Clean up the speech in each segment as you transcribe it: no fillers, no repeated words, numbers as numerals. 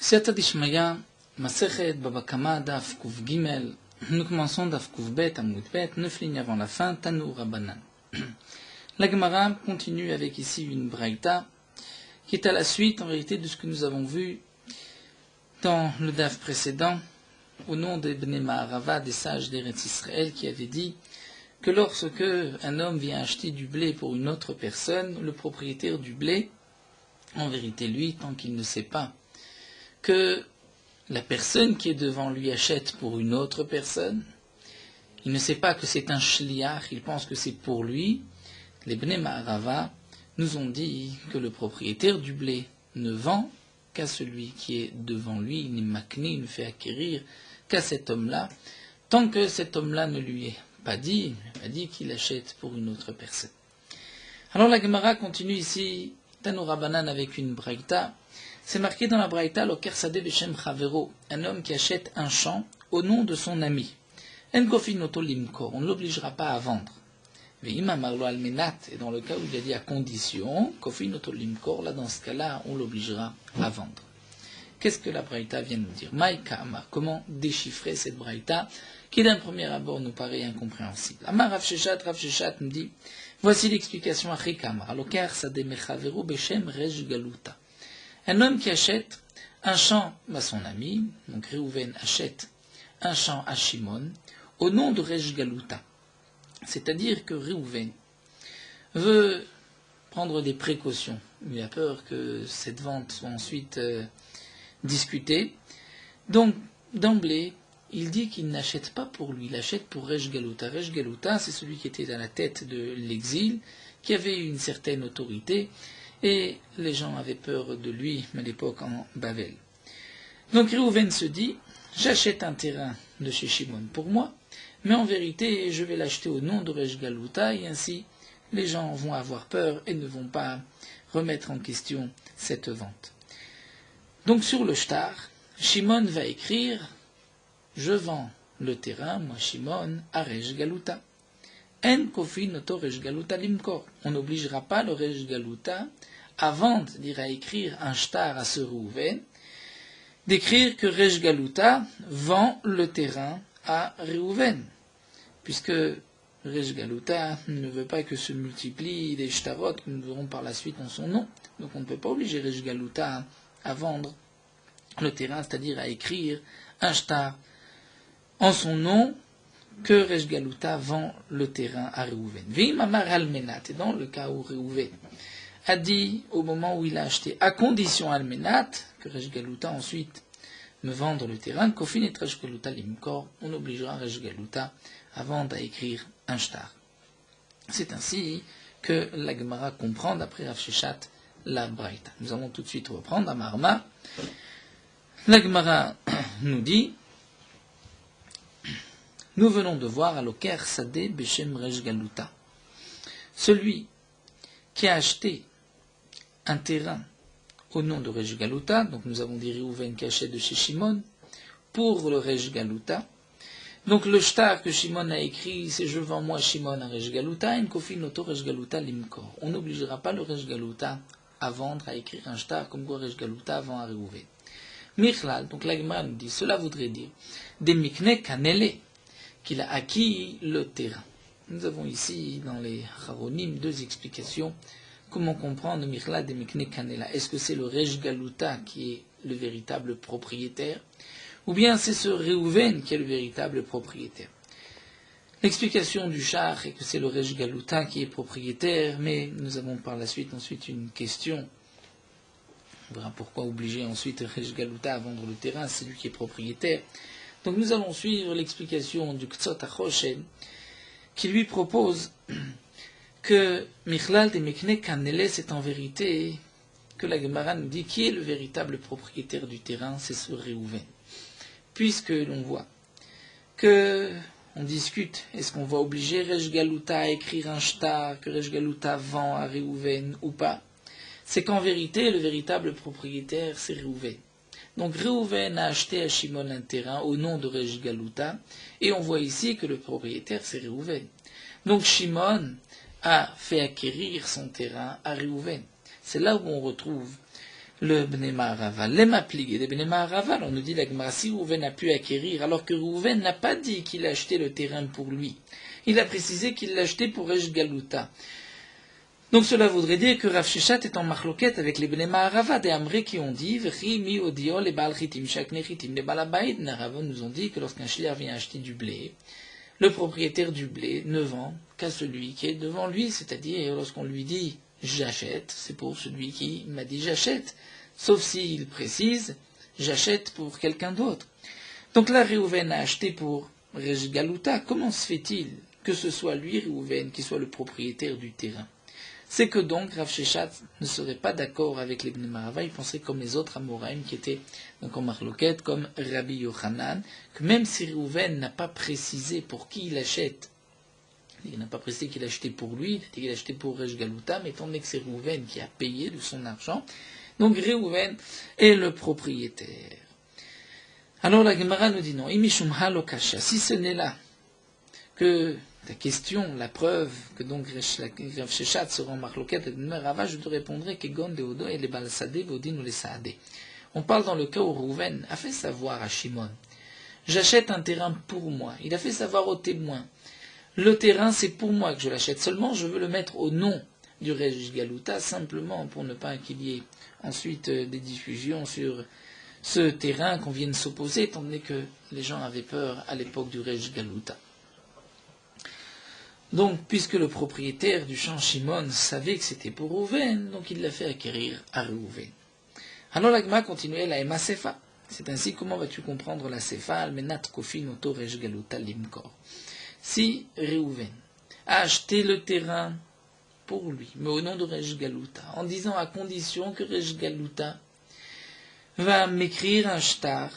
Siyata Dishmaya, Masechet Baba Kama Daf Kuf Gimel. Nous commençons Daf Kuf Bet, Amoud Bet, 9 lignes avant la fin, Tanu Rabbanan. La Gemara continue avec ici une braïta qui est à la suite en vérité de ce que nous avons vu dans le Daf précédent au nom des Bnei Ma'arava, des sages d'Eretz Israël, qui avaient dit que lorsque un homme vient acheter du blé pour une autre personne, le propriétaire du blé, en vérité lui, tant qu'il ne sait pas que la personne qui est devant lui achète pour une autre personne, il ne sait pas que c'est un shliach, il pense que c'est pour lui. Les Bnei Ma'arava nous ont dit que le propriétaire du blé ne vend qu'à celui qui est devant lui, il ne fait acquérir qu'à cet homme-là, tant que cet homme-là ne lui est pas dit, qu'il achète pour une autre personne. Alors la Gemara continue ici, Tanu Rabbanan avec une braïta. C'est marqué dans la braïta, Loker Sadeh Beshem Chavero, un homme qui achète un champ au nom de son ami. En kofin oto limkor, on ne l'obligera pas à vendre. Ve'im amarlo almenat, et dans le cas où il a dit à condition, kofin oto limkor, là dans ce cas-là, on l'obligera à vendre. Qu'est-ce que la braïta vient nous dire? Maïka Amar, comment déchiffrer cette braïta qui d'un premier abord nous paraît incompréhensible? Amar Rav Sheshat nous dit, voici l'explication à Chikamar, Loker Sadeh Mechavero Beshem Rej Galuta. Un homme qui achète un champ à son ami, donc Réhouven achète un champ à Shimon, au nom de Rej Galuta. C'est-à-dire que Réhouven veut prendre des précautions. Il a peur que cette vente soit ensuite discutée. Donc, d'emblée, il dit qu'il n'achète pas pour lui, il achète pour Rej Galuta. Rej Galuta, c'est celui qui était à la tête de l'exil, qui avait une certaine autorité, et les gens avaient peur de lui à l'époque en Bavel. Donc Réhouven se dit, j'achète un terrain de chez Shimon pour moi, mais en vérité je vais l'acheter au nom de Rej Galuta, et ainsi les gens vont avoir peur et ne vont pas remettre en question cette vente. Donc sur le shtar, Shimon va écrire, je vends le terrain, moi Shimon, à Rej Galuta. En kofin oto Rej Galuta limkor. On n'obligera pas le Rej Galuta à vendre, c'est-à-dire à écrire un shtar à ce Réhouven, d'écrire que Rej Galuta vend le terrain à Réhouven, puisque Rej Galuta ne veut pas que se multiplient des shtarot que nous verrons par la suite en son nom. Donc on ne peut pas obliger Rej Galuta à vendre le terrain, c'est-à-dire à écrire un shtar en son nom, que Rej Galuta vend le terrain à Réhouven. Ve'im amar almenat, et dans le cas où Réhouven a dit au moment où il a acheté, à condition almenat, que Rej Galuta ensuite me vende le terrain, kofin et Rej Galuta limkor, on obligera Rej Galuta à vendre, à écrire un shtar. C'est ainsi que la Gemara comprend, d'après Rav Sheshat, la braïta. Nous allons tout de suite reprendre à Marma. La Gemara nous dit, nous venons de voir à Loker Sadeh Beshem Rej Galuta. Celui qui a acheté un terrain au nom de Rej Galuta, donc nous avons dit Réhouven qui achète de chez Shimon, pour le Rej Galuta. Donc le shtar que Shimon a écrit, c'est je vends moi Shimon à Rej Galuta, en kofin oto Rej Galuta limkor. On n'obligera pas le Rej Galuta à vendre, à écrire un shtar comme quoi Rej Galuta vend à Réhouven. Michlal, donc la Gemara nous dit, cela voudrait dire, des mikne kanele, qu'il a acquis le terrain. Nous avons ici, dans les Haronim, deux explications. Comment comprendre Michlal de Mikne Kanela? Est-ce que c'est le Rej Galuta qui est le véritable propriétaire? Ou bien c'est ce Réhouven qui est le véritable propriétaire? L'explication du char est que c'est le Rej Galuta qui est propriétaire, mais nous avons par la suite ensuite une question. On verra pourquoi obliger ensuite Rej Galuta à vendre le terrain, c'est lui qui est propriétaire. Donc nous allons suivre l'explication du Ktsot HaChoshen, qui lui propose que Michlal de Mikne Kanele, c'est en vérité que la Gemara nous dit qui est le véritable propriétaire du terrain, c'est ce Réhouven. Puisque l'on voit que on discute, est-ce qu'on va obliger Rej Galuta à écrire un shtar que Rej Galuta vend à Réhouven ou pas? C'est qu'en vérité, le véritable propriétaire, c'est Réhouven. Donc Réhouven a acheté à Shimon un terrain au nom de Rej Galuta, et on voit ici que le propriétaire c'est Réhouven. Donc Shimon a fait acquérir son terrain à Réhouven. C'est là où on retrouve le Bnei Ma'arava, les Mapligé des Bnei Ma'arava. On nous dit la Gemara, si Rouven a pu acquérir, alors que Rouven n'a pas dit qu'il a acheté le terrain pour lui. Il a précisé qu'il l'a acheté pour Resh Galuta. Donc cela voudrait dire que Rav Sheshat est en marloquette avec les Bnei Ma'arava, des Amré qui ont dit, V'chi mi odio les Baal Chitim, Shakne Chitim, les Balabaïd, Narava nous ont dit que lorsqu'un shliach vient acheter du blé, le propriétaire du blé ne vend qu'à celui qui est devant lui, c'est-à-dire lorsqu'on lui dit j'achète, c'est pour celui qui m'a dit j'achète, sauf s'il précise j'achète pour quelqu'un d'autre. Donc là, Réhouven a acheté pour Resh Galuta. Comment se fait-il que ce soit lui, Réhouven, qui soit le propriétaire du terrain? C'est que donc Rav Sheshat ne serait pas d'accord avec les Bnei Ma'arava, il penserait comme les autres Amoraïm qui étaient donc en marloquette, comme Rabbi Yochanan, que même si Réhouven n'a pas précisé pour qui il achète, il n'a pas précisé qu'il achetait pour lui, il a dit qu'il achetait pour Resh Galuta, mais étant donné que c'est Réhouven qui a payé de son argent, donc Réhouven est le propriétaire. Alors la Gemara nous dit non, Imishumha lokasha, si ce n'est là que ta question, la preuve que donc Rav Sheshat sera en marloquette et Bnei Ma'arava, je te répondrai que Gon de Odo et les Balsadé, Vodin ou les Saadé. On parle dans le cas où Rouven a fait savoir à Shimon, j'achète un terrain pour moi. Il a fait savoir aux témoins, le terrain c'est pour moi que je l'achète, seulement je veux le mettre au nom du Resh Galuta, simplement pour ne pas qu'il y ait ensuite des diffusions sur ce terrain qu'on vienne s'opposer, étant donné que les gens avaient peur à l'époque du Resh Galuta. Donc, puisque le propriétaire du champ Shimon savait que c'était pour Rouven, donc il l'a fait acquérir à Rouven. Alors l'Agma continuait la Ema Sefa. C'est ainsi, comment vas-tu comprendre la Sefa, Almenat Kofin Oto Resh Galuta Limkor. Si Rouven a acheté le terrain pour lui, mais au nom de Resh Galuta, en disant à condition que Resh Galuta va m'écrire un shtar,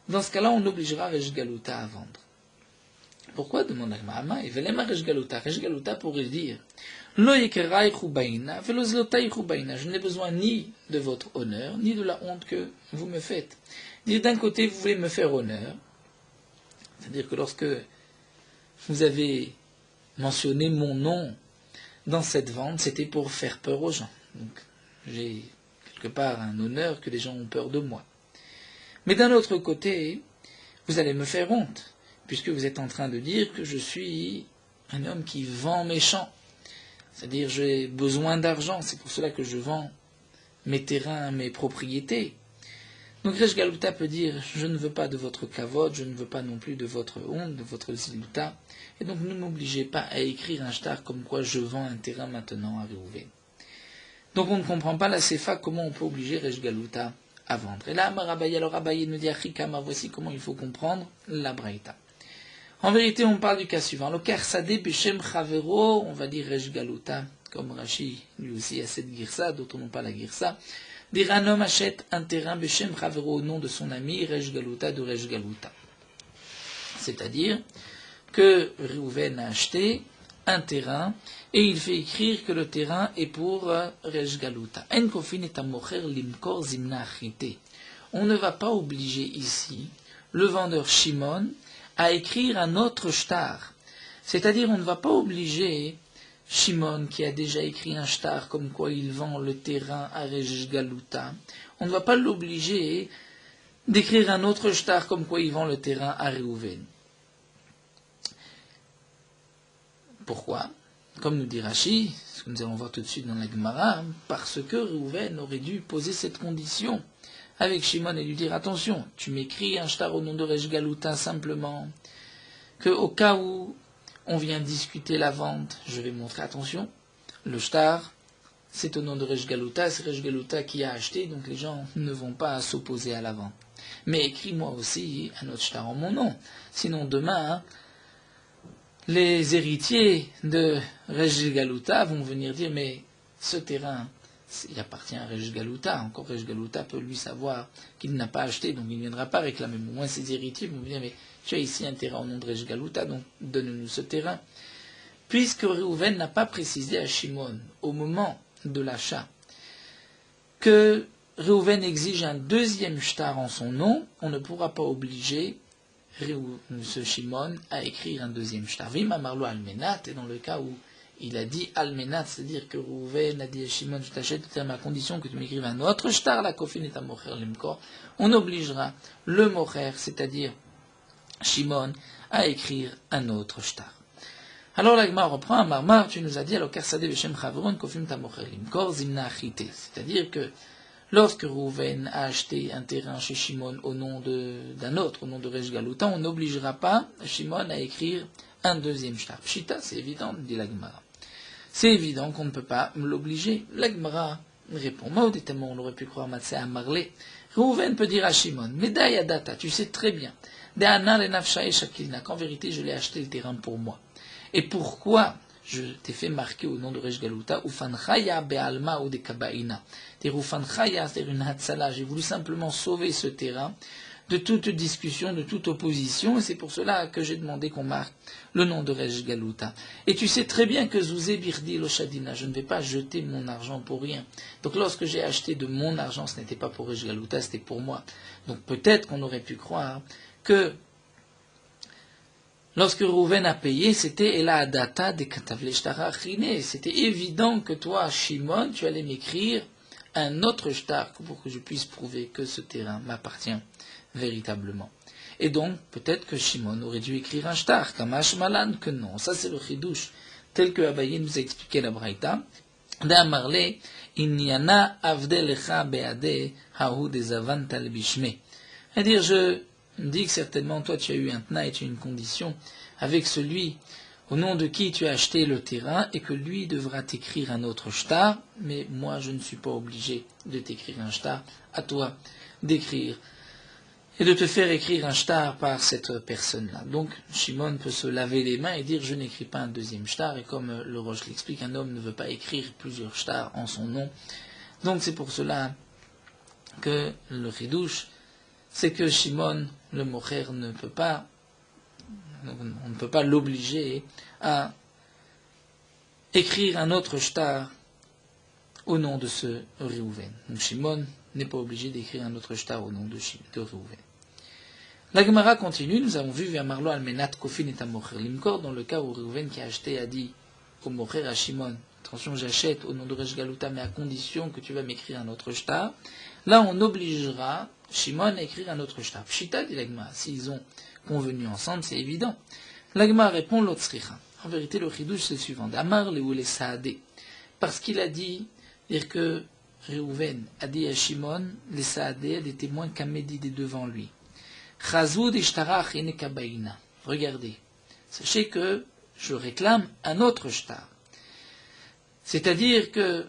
dans ce cas-là, on obligera Resh Galuta à vendre. Pourquoi demande Agma? Et Velema Resh Galuta. Resh Galuta pourrait dire Lo yekerai chubaina, velo zlotai chubaina. Je n'ai besoin ni de votre honneur, ni de la honte que vous me faites. Dire d'un côté, vous voulez me faire honneur, c'est-à-dire que lorsque vous avez mentionné mon nom dans cette vente, c'était pour faire peur aux gens. Donc, j'ai quelque part un honneur que les gens ont peur de moi. Mais d'un autre côté, vous allez me faire honte, puisque vous êtes en train de dire que je suis un homme qui vend mes champs. C'est-à-dire, j'ai besoin d'argent, c'est pour cela que je vends mes terrains, mes propriétés. Donc Resh Galuta peut dire, je ne veux pas de votre kavod, je ne veux pas non plus de votre honte, de votre ziluta, et donc ne m'obligez pas à écrire un shtar comme quoi je vends un terrain maintenant à Réhouven. Donc on ne comprend pas la sefa, comment on peut obliger Resh Galuta à vendre. Et là, Marabaye, alors Abaye nous dit, Achikama, voici comment il faut comprendre la braïta. En vérité, on parle du cas suivant. Le Karsade Beshem Chavero, on va dire Resh Galuta, comme Rashi, lui aussi a cette girsa, d'autres n'ont pas la girsa. Dire un homme achète un terrain Beshem Chavero au nom de son ami Resh Galuta de Resh Galuta. C'est-à-dire que Réhouven a acheté un terrain et il fait écrire que le terrain est pour Resh Galuta. En kofin et amocher limkor zimna achite. On ne va pas obliger ici le vendeur Shimon à écrire un autre shtar. C'est-à-dire, on ne va pas obliger Shimon, qui a déjà écrit un shtar comme quoi il vend le terrain à Resh Galuta, on ne va pas l'obliger d'écrire un autre shtar comme quoi il vend le terrain à Réhouven. Pourquoi? Comme nous dit Rashi, ce que nous allons voir tout de suite dans la Gemara, parce que Réhouven aurait dû poser cette condition avec Shimon et lui dire, attention, tu m'écris un shtar au nom de Resh Galuta simplement, qu'au cas où on vient discuter la vente, je vais montrer, attention, le shtar, c'est au nom de Resh Galuta, c'est Resh Galuta qui a acheté, donc les gens ne vont pas s'opposer à la vente. Mais écris-moi aussi un autre shtar en mon nom, sinon demain, les héritiers de Resh Galuta vont venir dire, mais ce terrain, il appartient à Resh Galuta. Encore Resh Galuta peut lui savoir qu'il n'a pas acheté, donc il ne viendra pas réclamer. Au moins ses héritiers vont dire, mais tu as ici un terrain au nom de Resh Galuta, donc donne-nous ce terrain. Puisque Réhouven n'a pas précisé à Shimon, au moment de l'achat, que Réhouven exige un deuxième shtar en son nom, on ne pourra pas obliger ce Shimon à écrire un deuxième shtar. Vim amarlo almenat, et dans le cas où il a dit Almenat, c'est-à-dire que Rouven a dit à Shimon, je t'achète le terrain à condition que tu m'écrives un autre shtar, la kofin est à mocher limkor. On obligera le mocher, c'est-à-dire Shimon, à écrire un autre shtar. Alors la Gemara reprend, Marmar, tu nous as dit, alors Karsade Veshem Chavron, kofim ta mocher limkor, zimna achite. C'est-à-dire que lorsque Rouven a acheté un terrain chez Shimon au nom d'un autre, au nom de Resh Galuta, on n'obligera pas Shimon à écrire un deuxième shtar. Pshita, c'est évident, dit la Gemara. C'est évident qu'on ne peut pas l'obliger. La Gemara répond, Maudétement, on aurait pu croire Matsé à Marlé. Rouven peut dire à Shimon, Medaya data, tu sais très bien, De'ana le nafshae shakilna, qu'en vérité je l'ai acheté le terrain pour moi. Et pourquoi je t'ai fait marquer au nom de Resh Galuta, Ufanchaya be'alma ou de kabaina. Ufanchaya, c'est-à-dire une hatsala, j'ai voulu simplement sauver ce terrain de toute discussion, de toute opposition, et c'est pour cela que j'ai demandé qu'on marque le nom de Resh Galuta. Et tu sais très bien que Zouzé Birdi Loshadina, je ne vais pas jeter mon argent pour rien. Donc lorsque j'ai acheté de mon argent, ce n'était pas pour Resh Galuta, c'était pour moi. Donc peut-être qu'on aurait pu croire que lorsque Rouven a payé, c'était Ela Adata de Katavle Shtara Chine. C'était évident que toi, Shimon, tu allais m'écrire un autre shtar pour que je puisse prouver que ce terrain m'appartient véritablement. Et donc, peut-être que Shimon aurait dû écrire un shtar, Kamash Malan, que non. Ça, c'est le chidouche, tel que Abaye nous a expliqué la Braïta. D'Amarle, Inyana Avdelecha Beade, Hahu Dezavanta Lebishme. C'est-à-dire, je dis que certainement, toi, tu as eu un tnaï, tu as une condition avec celui au nom de qui tu as acheté le terrain et que lui devra t'écrire un autre shtar, mais moi, je ne suis pas obligé de t'écrire un shtar, à toi d'écrire et de te faire écrire un shtar par cette personne-là. Donc, Shimon peut se laver les mains et dire, je n'écris pas un deuxième shtar, et comme le Roche l'explique, un homme ne veut pas écrire plusieurs shtars en son nom. Donc, c'est pour cela que le chidouche, c'est que Shimon, le mocher, on ne peut pas l'obliger à écrire un autre shtar au nom de ce Reuven. Donc Shimon n'est pas obligé d'écrire un autre shtar au nom de Reuven. La Gemara continue, nous avons vu vers Marlo Almenat Kofin et Amocher Limkor, dans le cas où Reuven qui a acheté a dit au mocher à Shimon, attention j'achète au nom de Resh Galuta, mais à condition que tu vas m'écrire un autre shtar. Là on obligera Shimon à écrire un autre shtar. Pshita dit la Gemara, s'ils ont convenu ensemble, c'est évident. La Gemara répond l'Otsricha. En vérité, le chidouche c'est le suivant. D'Amar le ou les Saadé. Parce qu'il a dit, dire que Reuven a dit à Shimon, les Saadé, des témoins qu'a médité devant lui. Chazoud ishtarach ene kabaina. Regardez. Sachez que je réclame un autre shtar. C'est-à-dire que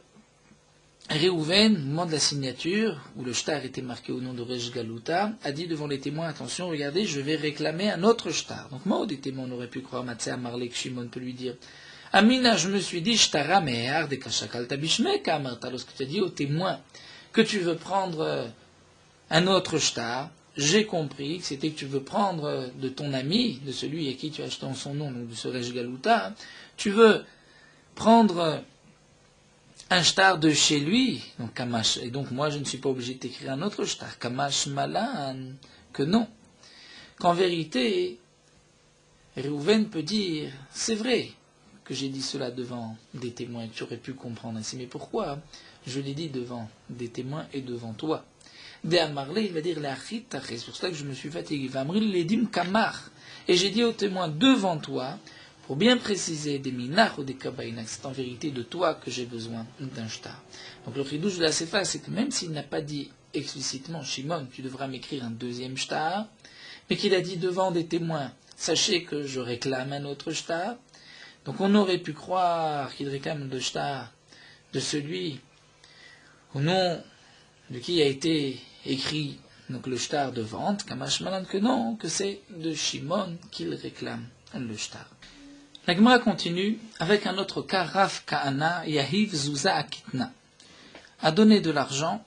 Reuven, au moment de la signature, où le shtar était marqué au nom de Resh Galuta, a dit devant les témoins, attention, regardez, je vais réclamer un autre shtar. Donc, moi, des témoins, on aurait pu croire, Matzé Amarle, que Shimon peut lui dire, Amina, je me suis dit, shtara mehar de kashakal tabishme, kamarta, lorsque tu as dit aux témoins que tu veux prendre un autre shtar, j'ai compris que c'était que tu veux prendre de ton ami, de celui à qui tu as acheté en son nom, donc de ce Resh Galuta, tu veux prendre un shtar de chez lui, donc Kamash, et donc moi je ne suis pas obligé de t'écrire un autre shtar, Kamash Malan, que non. Qu'en vérité, Reuven peut dire, c'est vrai que j'ai dit cela devant des témoins, que tu aurais pu comprendre ainsi, mais pourquoi je l'ai dit devant des témoins et devant toi? Marley, il va dire, c'est pour cela que je me suis fatigué. Et j'ai dit aux témoins devant toi, pour bien préciser des minach ou des kabaïnak, c'est en vérité de toi que j'ai besoin d'un shtar. Donc le chidouche de la Sefa, c'est que même s'il n'a pas dit explicitement, Shimon, tu devras m'écrire un deuxième shtar, mais qu'il a dit devant des témoins, sachez que je réclame un autre shtar. Donc on aurait pu croire qu'il réclame le shtar de celui au nom de qui a été écrit donc le shtar de vente, Kamash Malan, que non, que c'est de Shimon qu'il réclame le shtar. La Gemara continue avec un autre cas, Rav Kahana Yahiv Zouza Akitna, a donné de l'argent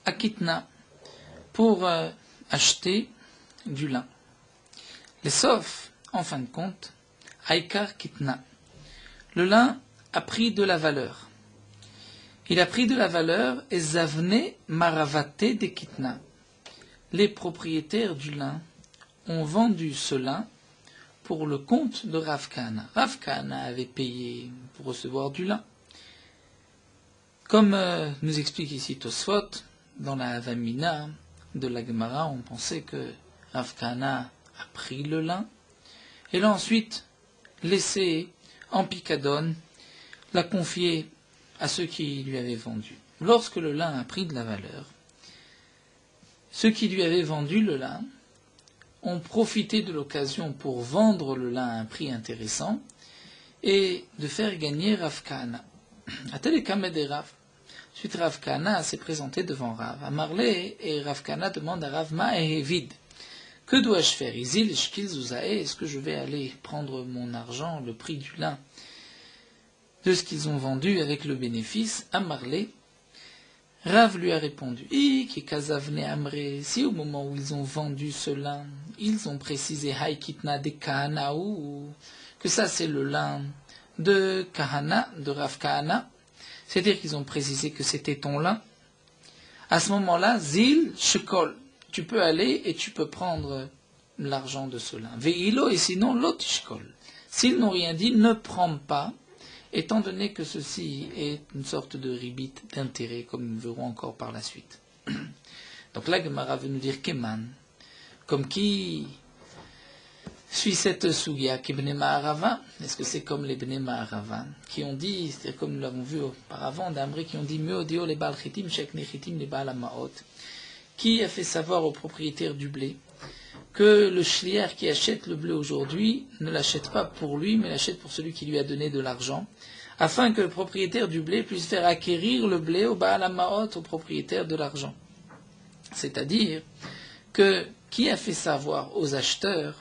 à Kitna pour acheter du lin. Les sauf, en fin de compte, Aikar Kitna. Le lin a pris de la valeur. Il a pris de la valeur et Zavne Maravate de Kitna. Les propriétaires du lin ont vendu ce lin pour le compte de Rav Kahana. Rav Kahana avait payé pour recevoir du lin. Comme nous explique ici Tosfot, dans la Havamina de la Gemara, on pensait que Rav Kahana a pris le lin et l'a ensuite laissé en picadone, l'a confié à ceux qui lui avaient vendu. Lorsque le lin a pris de la valeur, ceux qui lui avaient vendu le lin ont profité de l'occasion pour vendre le lin à un prix intéressant et de faire gagner Rav Kahana. Ensuite, Rav Kahana s'est présenté devant Rav Amarlé et Rav Kahana demande à Rav Ma'evid, que dois-je faire? Izil shkil zuzae, est-ce que je vais aller prendre mon argent, le prix du lin, de ce qu'ils ont vendu avec le bénéfice? Amarlé, Rav lui a répondu, si au moment où ils ont vendu ce lin, ils ont précisé Haïkitna de Kahanaou, que ça c'est le lin de Kahana, de Rav Kahana, c'est-à-dire qu'ils ont précisé que c'était ton lin, à ce moment-là, Zil Shekol, tu peux aller et tu peux prendre l'argent de ce lin. Ve'ilo, et sinon l'otishkol. S'ils n'ont rien dit, ne prends pas, étant donné que ceci est une sorte de ribit d'intérêt, comme nous verrons encore par la suite. Donc là, Gemara veut nous dire Keman, comme qui suit cette sugia, Kibne Ma'arava. Est-ce que c'est comme les Bne Ma'arava, qui ont dit, c'est-à-dire comme nous l'avons vu auparavant, d'Amri, qui ont dit Meodio les Baal Chitim, Shekne Chitim, les Baal Amaot, qui a fait savoir au propriétaire du blé que le shliach qui achète le blé aujourd'hui ne l'achète pas pour lui, mais l'achète pour celui qui lui a donné de l'argent, afin que le propriétaire du blé puisse faire acquérir le blé au Baal Hamaot, au propriétaire de l'argent. C'est-à-dire que qui a fait savoir aux acheteurs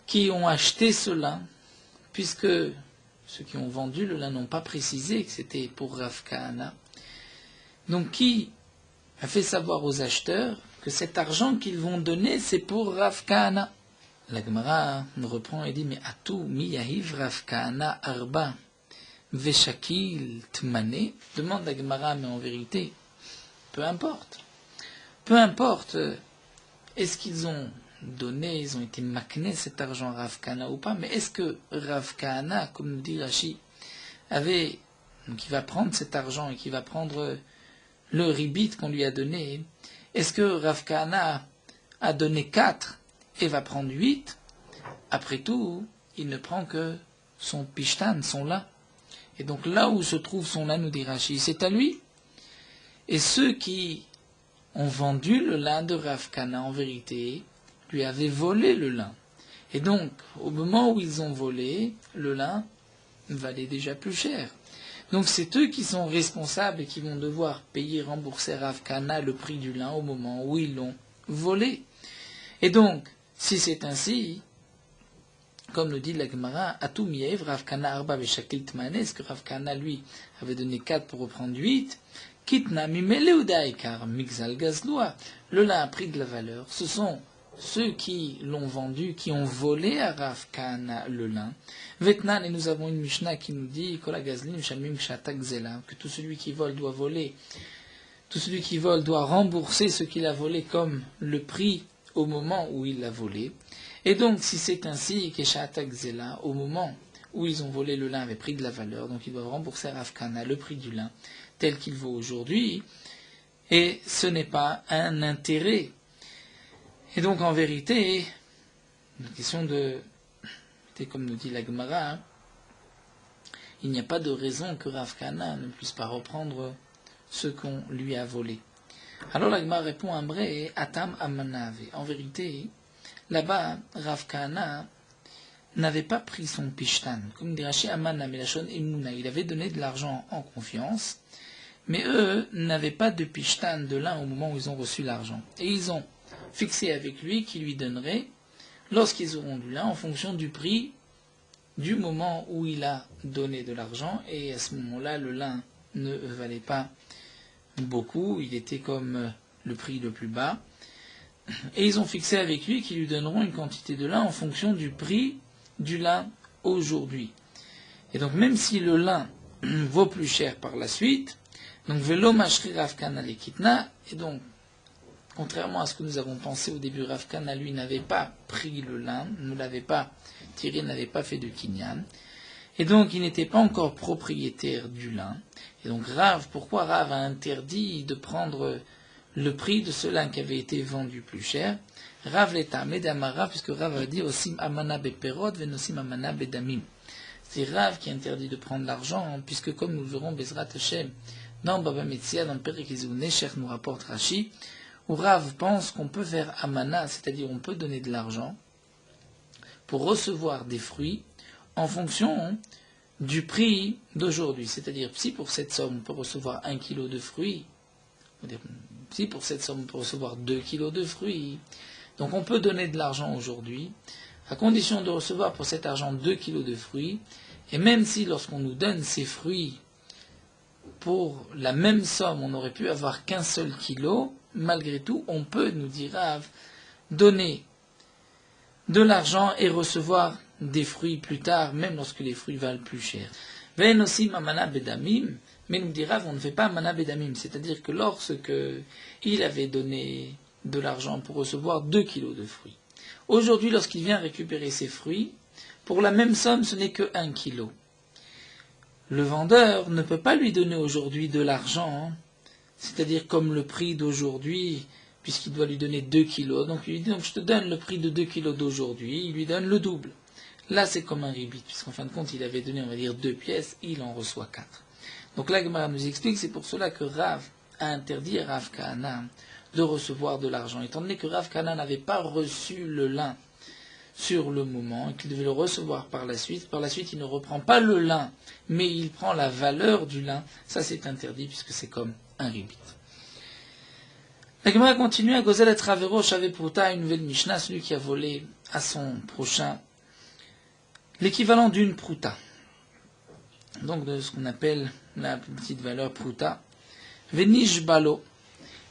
qui ont acheté ce lin, puisque ceux qui ont vendu le lin n'ont pas précisé que c'était pour Rav Kahana, donc qui a fait savoir aux acheteurs que cet argent qu'ils vont donner, c'est pour Rav Kahana. La Gemara nous reprend et dit, mais Atou mi yahiv Rav Kahana arba veshakil tmane. Demande la Gemara, mais en vérité, peu importe. Peu importe, est-ce qu'ils ont donné, ils ont été maknés cet argent à Rav Kahana ou pas, mais est-ce que Rav Kahana, comme nous dit Rashi, qui va prendre cet argent et qui va prendre le ribit qu'on lui a donné, est-ce que Rav Kahana a donné 4 et va prendre 8? Après tout, il ne prend que son pishtan, son lin. Et donc là où se trouve son lin, nous dit Rashi, c'est à lui. Et ceux qui ont vendu le lin de Rav Kahana, en vérité, lui avaient volé le lin. Et donc, au moment où ils ont volé, le lin valait déjà plus cher. Donc c'est eux qui sont responsables et qui vont devoir payer, rembourser Rav Kahana le prix du lin au moment où ils l'ont volé. Et donc, si c'est ainsi, comme nous dit la Gemara, Atou miev Rav Kahana arba veshakil tmane, est-ce que Rav Kahana lui avait donné 4 pour reprendre 8? Kitna mimeleudai, car mixal gazloa, le lin a pris de la valeur. Ce sont ceux qui l'ont vendu, qui ont volé à Rav Kahana le lin. Vetnan, et nous avons une Mishnah qui nous dit que tout celui qui vole doit voler, tout celui qui vole doit rembourser ce qu'il a volé comme le prix au moment où il l'a volé. Et donc, si c'est ainsi, au moment où ils ont volé le lin avait pris de la valeur, donc ils doivent rembourser à Rav Kahana le prix du lin tel qu'il vaut aujourd'hui, et ce n'est pas un intérêt. Et donc, en vérité, une question de, comme nous dit la Gemara, il n'y a pas de raison que Rav Kahana ne puisse pas reprendre ce qu'on lui a volé. Alors la Gemara répond à Amré, Atam Amanave. En vérité, là-bas, Rav Kahana n'avait pas pris son pishtan. Comme dit Rashi, Amana Melachon Emuna. Il avait donné de l'argent en confiance, mais eux n'avaient pas de pishtan de lin au moment où ils ont reçu l'argent. Et ils ont fixé avec lui qui lui donnerait, lorsqu'ils auront du lin, en fonction du prix du moment où il a donné de l'argent. Et à ce moment-là, le lin ne valait pas beaucoup, il était comme le prix le plus bas. Et ils ont fixé avec lui qu'ils lui donneront une quantité de lin en fonction du prix du lin aujourd'hui. Et donc même si le lin vaut plus cher par la suite, donc velo mashri Rav Kahana le kitna, et donc contrairement à ce que nous avons pensé au début, Rav Kana, lui, n'avait pas pris le lin, ne l'avait pas tiré, n'avait pas fait de kinyan. Et donc, il n'était pas encore propriétaire du lin. Et donc, pourquoi Rav a interdit de prendre le prix de ce lin qui avait été vendu plus cher? Rav l'état medamara, puisque Rav a dit osim amana beperot venosim amana bedamim. C'est Rav qui interdit de prendre l'argent, puisque comme nous le verrons, Bezrat Hashem, dans Baba Metzia, dans le Perek Izouné, Cher nous rapporte Rashi, où Rav pense qu'on peut faire amana, c'est-à-dire on peut donner de l'argent pour recevoir des fruits en fonction du prix d'aujourd'hui. C'est-à-dire, si pour cette somme on peut recevoir 1 kilo de fruits, si pour cette somme on peut recevoir 2 kilos de fruits, donc on peut donner de l'argent aujourd'hui, à condition de recevoir pour cet argent 2 kilos de fruits, et même si lorsqu'on nous donne ces fruits, pour la même somme, on n'aurait pu avoir qu'un seul kilo, malgré tout, on peut, nous dit Rav, donner de l'argent et recevoir des fruits plus tard, même lorsque les fruits valent plus cher. Ven aussi mamana bedamim, mais nous dit Rav, on ne fait pas mamana bedamim, c'est-à-dire que lorsque il avait donné de l'argent pour recevoir 2 kilos de fruits, aujourd'hui, lorsqu'il vient récupérer ses fruits, pour la même somme, ce n'est que 1 kilo. Le vendeur ne peut pas lui donner aujourd'hui de l'argent, c'est-à-dire comme le prix d'aujourd'hui, puisqu'il doit lui donner 2 kilos. Donc il lui dit, donc je te donne le prix de 2 kilos d'aujourd'hui, il lui donne le double. Là, c'est comme un ribit, puisqu'en fin de compte, il avait donné, on va dire, 2 pièces, il en reçoit 4. Donc là, Gemara nous explique, c'est pour cela que Rav a interdit à Rav Kahana de recevoir de l'argent, étant donné que Rav Kahana n'avait pas reçu le lin sur le moment, et qu'il devait le recevoir par la suite. Par la suite, il ne reprend pas le lin, mais il prend la valeur du lin. Ça, c'est interdit, puisque c'est comme un ribit. La Gemara continue à Gozel et Travero, Shavé Pruta, une nouvelle Mishnah, celui qui a volé à son prochain l'équivalent d'une Pruta. Donc de ce qu'on appelle la petite valeur Pruta. Venish Balo.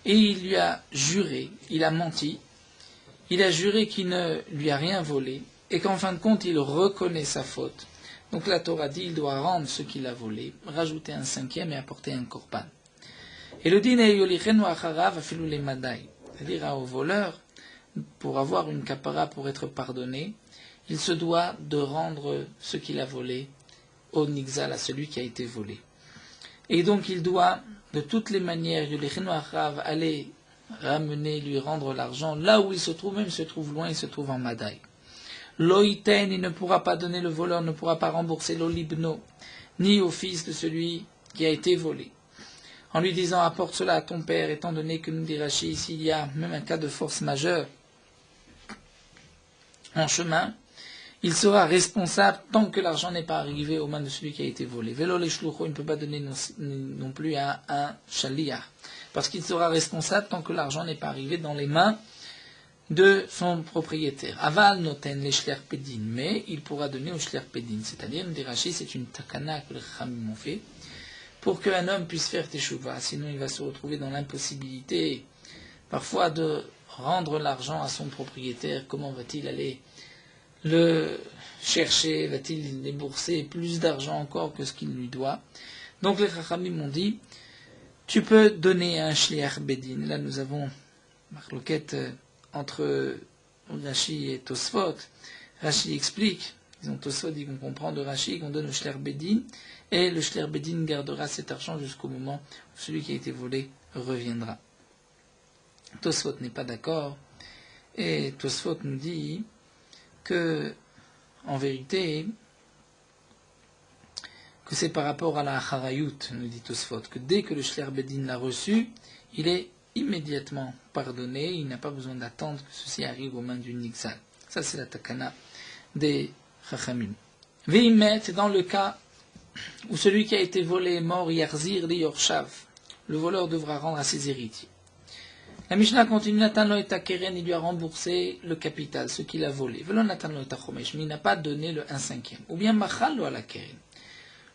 Et il lui a juré, il a menti, il a juré qu'il ne lui a rien volé, et qu'en fin de compte, il reconnaît sa faute. Donc la Torah dit, il doit rendre ce qu'il a volé, rajouter un 5e et apporter un korban. Et le din est yolichenu acharav afilu le madai. C'est-à-dire au voleur, pour avoir une kapara, pour être pardonné, il se doit de rendre ce qu'il a volé au nixal, à celui qui a été volé. Et donc il doit, de toutes les manières, yolichenu acharav, aller ramener, lui rendre l'argent là où il se trouve, même s'il se trouve loin, il se trouve en Madaï. Loïten, il ne pourra pas donner, le voleur ne pourra pas rembourser l'olibno, ni au fils de celui qui a été volé, en lui disant apporte cela à ton père, étant donné que nous dit Rashi, ici il y a même un cas de force majeure en chemin, il sera responsable tant que l'argent n'est pas arrivé aux mains de celui qui a été volé. Velo les shlucho, il ne peut pas donner non plus à un shaliach, parce qu'il sera responsable tant que l'argent n'est pas arrivé dans les mains de son propriétaire. Aval noten les shler pedin, mais il pourra donner au shler pedin, c'est-à-dire, nous dit Rashi, c'est une takana que les Chachamim ont fait, pour qu'un homme puisse faire teshuva, sinon il va se retrouver dans l'impossibilité, parfois, de rendre l'argent à son propriétaire. Comment va-t-il aller le chercher? Va-t-il débourser plus d'argent encore que ce qu'il lui doit? Donc les Chachamim m'ont dit, tu peux donner un shliach bedin. Là nous avons marloquette entre Rashi et Tosfot. Rashi explique, Tosfot dit qu'on comprend de Rashi qu'on donne au shliach bedin, et le shliach bedin gardera cet argent jusqu'au moment où celui qui a été volé reviendra. Tosfot n'est pas d'accord, et Tosfot nous dit que, en vérité, que c'est par rapport à la harayut, nous dit Tosfot, que dès que le shliach bedin l'a reçu, il est immédiatement pardonné, il n'a pas besoin d'attendre que ceci arrive aux mains du nixal. Ça c'est la takana des chachamim. Veimet, dans le cas où celui qui a été volé est mort, yarzir li yorshav, le voleur devra rendre à ses héritiers. La Mishnah continue, Natano et Takeren, il lui a remboursé le capital, ce qu'il a volé. Velo Natano et Tachomesh, mais il n'a pas donné le 1/5. Ou bien Machalo à la Keren.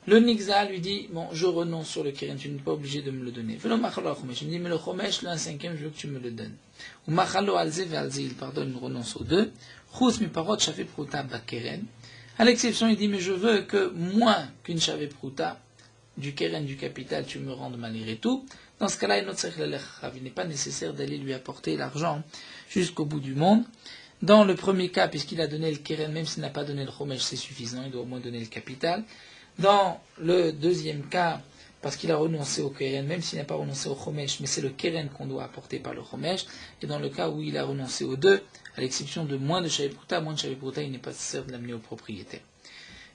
Le Nixal lui dit, bon, je renonce sur le Keren, tu n'es pas obligé de me le donner. Velo Machalo à Chomesh, il me dit, mais le Chomesh, le 1/5, je veux que tu me le donnes. Ou Machalo alze ve alze, il pardonne, il renonce aux deux. Chous mi parot shave pruta bakeren. À l'exception, il dit, mais je veux que moins qu'une shave pruta, du Keren, du capital, tu me rendes malgré tout. Dans ce cas-là, il n'est pas nécessaire d'aller lui apporter l'argent jusqu'au bout du monde. Dans le premier cas, puisqu'il a donné le keren, même s'il n'a pas donné le chomesh, c'est suffisant, il doit au moins donner le capital. Dans le deuxième cas, parce qu'il a renoncé au keren, même s'il n'a pas renoncé au chomesh, mais c'est le keren qu'on doit apporter par le chomesh. Et dans le cas où il a renoncé aux deux, à l'exception de moins de shavipruta, il n'est pas nécessaire de l'amener au propriétaire.